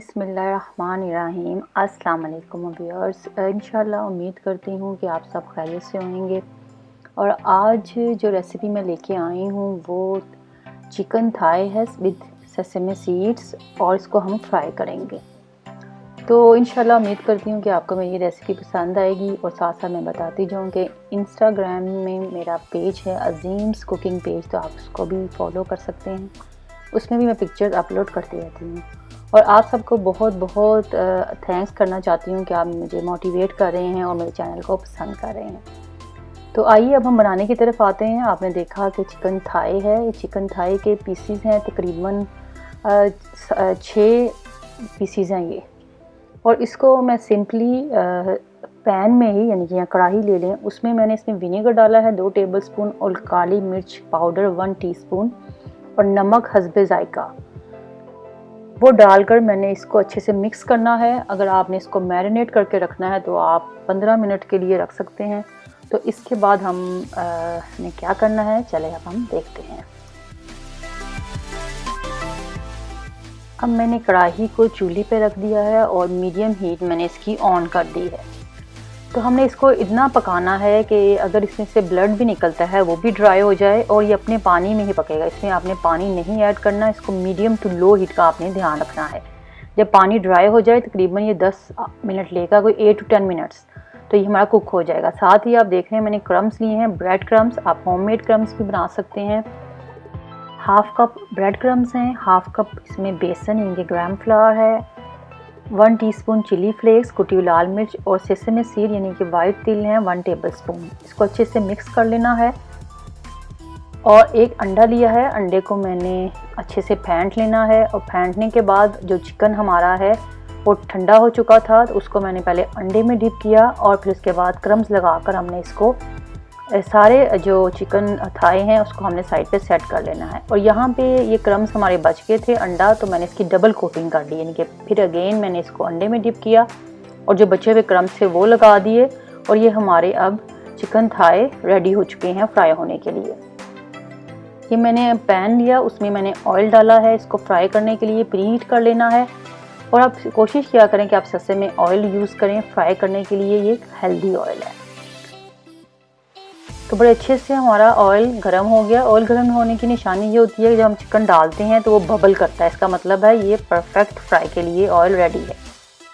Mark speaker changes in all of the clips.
Speaker 1: बिस्मिल्लाहिर्रहमानिर्रहीम। अस्सलाम वालेकुम व्यूअर्स। इंशाल्लाह उम्मीद करती हूँ कि आप सब खैरियत से होंगे। और आज जो रेसिपी मैं लेके आई हूँ वो चिकन थाई है विद सेसमे सीड्स, और इसको हम फ्राई करेंगे। तो इंशाल्लाह उम्मीद करती हूँ कि आपको मेरी रेसिपी पसंद आएगी। और साथ साथ मैं बताती जाऊँ कि इंस्टाग्राम में मेरा पेज है अजीम्स कुकिंग पेज, तो आप उसको भी फॉलो कर सकते हैं। उसमें भी मैं पिक्चर्स अपलोड करती रहती हूँ। और आप सबको बहुत बहुत थैंक्स करना चाहती हूँ कि आप मुझे मोटिवेट कर रहे हैं और मेरे चैनल को पसंद कर रहे हैं। तो आइए अब हम बनाने की तरफ आते हैं। आपने देखा कि चिकन थाई है, ये चिकन थाई के पीसीज हैं, तकरीबन 6 पीसीज हैं ये। और इसको मैं सिंपली पैन में ही, यानी कि कढ़ाई ले लें, उसमें मैंने इसमें विनेगर डाला है 2 टेबलस्पून, और काली मिर्च पाउडर 1 टीस्पून, और नमक हस्बे जायका वो डालकर मैंने इसको अच्छे से मिक्स करना है। अगर आपने इसको मैरिनेट करके रखना है तो आप 15 मिनट के लिए रख सकते हैं। तो इसके बाद हम ने क्या करना है, चले अब हम देखते हैं। अब मैंने कढ़ाई को चूल्हे पे रख दिया है और मीडियम हीट मैंने इसकी ऑन कर दी है। तो हमने इसको इतना पकाना है कि अगर इसमें से ब्लड भी निकलता है वो भी ड्राई हो जाए, और ये अपने पानी में ही पकेगा। इसमें आपने पानी नहीं ऐड करना, इसको मीडियम टू लो हीट का आपने ध्यान रखना है। जब पानी ड्राई हो जाए, तकरीबन ये 10 मिनट लेगा, कोई 8 to 10 मिनट्स, तो ये हमारा कुक हो जाएगा। साथ ही आप देख रहे हैं मैंने क्रम्स लिए हैं, ब्रेड क्रम्स। आप होममेड क्रम्स भी बना सकते हैं। हाफ कप ब्रेड क्रम्स हैं, हाफ कप इसमें बेसन यानी कि ग्राम फ्लावर है, 1 टीस्पून चिली फ्लेक्स, कुटी हुई लाल मिर्च, और सेसमे सीड यानी कि वाइट तिल हैं 1 टेबलस्पून। इसको अच्छे से मिक्स कर लेना है। और एक अंडा लिया है, अंडे को मैंने अच्छे से फेंट लेना है। और फेंटने के बाद जो चिकन हमारा है वो ठंडा हो चुका था, तो उसको मैंने पहले अंडे में डिप किया, और फिर उसके बाद क्रम्स लगाकर हमने इसको सारे जो चिकन थाई हैं उसको हमने साइड पे सेट कर लेना है। और यहाँ पे ये क्रम्स हमारे बच गए थे अंडा, तो मैंने इसकी डबल कोटिंग कर दी, यानी कि फिर अगेन मैंने इसको अंडे में डिप किया और जो बचे हुए क्रम्स थे वो लगा दिए। और ये हमारे अब चिकन थाई रेडी हो चुके हैं फ्राई होने के लिए। ये मैंने पैन लिया, उसमें मैंने ऑयल डाला है। इसको फ्राई करने के लिए प्रीहीट कर लेना है। और आप कोशिश किया करें कि आप सस्ते में ऑयल यूज़ करें फ्राई करने के लिए, ये हेल्दी ऑयल है। तो बड़े अच्छे से हमारा ऑयल गर्म हो गया। ऑयल गर्म होने की निशानी ये होती है कि जब हम चिकन डालते हैं तो वो बबल करता है, इसका मतलब है ये परफेक्ट फ्राई के लिए ऑयल रेडी है।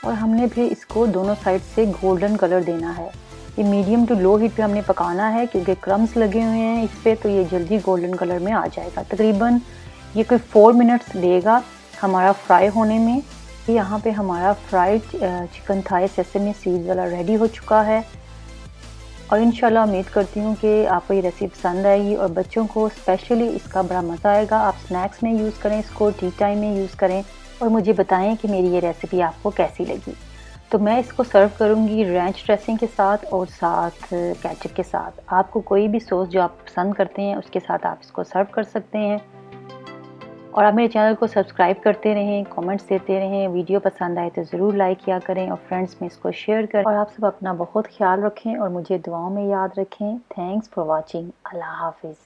Speaker 1: और हमने फिर इसको दोनों साइड से गोल्डन कलर देना है। ये मीडियम टू लो हीट पे हमने पकाना है, क्योंकि क्रम्स लगे हुए हैं इस पर, तो ये जल्दी गोल्डन कलर में आ जाएगा। तकरीबन ये कोई 4 मिनट्स लेगा हमारा फ्राई होने में। यहाँ पे हमारा fried chicken Thai sesame seeds वाला रेडी हो चुका है। और इंशाल्लाह उम्मीद करती हूँ कि आपको ये रेसिपी पसंद आएगी और बच्चों को स्पेशली इसका बड़ा मज़ा आएगा। आप स्नैक्स में यूज़ करें, इसको टी टाइम में यूज़ करें, और मुझे बताएं कि मेरी ये रेसिपी आपको कैसी लगी। तो मैं इसको सर्व करूँगी रैंच ड्रेसिंग के साथ और साथ केचप के साथ। आपको कोई भी सॉस जो आप पसंद करते हैं उसके साथ आप इसको सर्व कर सकते हैं। और आप मेरे चैनल को सब्सक्राइब करते रहें, कमेंट्स देते रहें। वीडियो पसंद आए तो ज़रूर लाइक किया करें और फ्रेंड्स में इसको शेयर करें। और आप सब अपना बहुत ख्याल रखें और मुझे दुआओं में याद रखें। Thanks for watching. अल्लाह हाफिज़।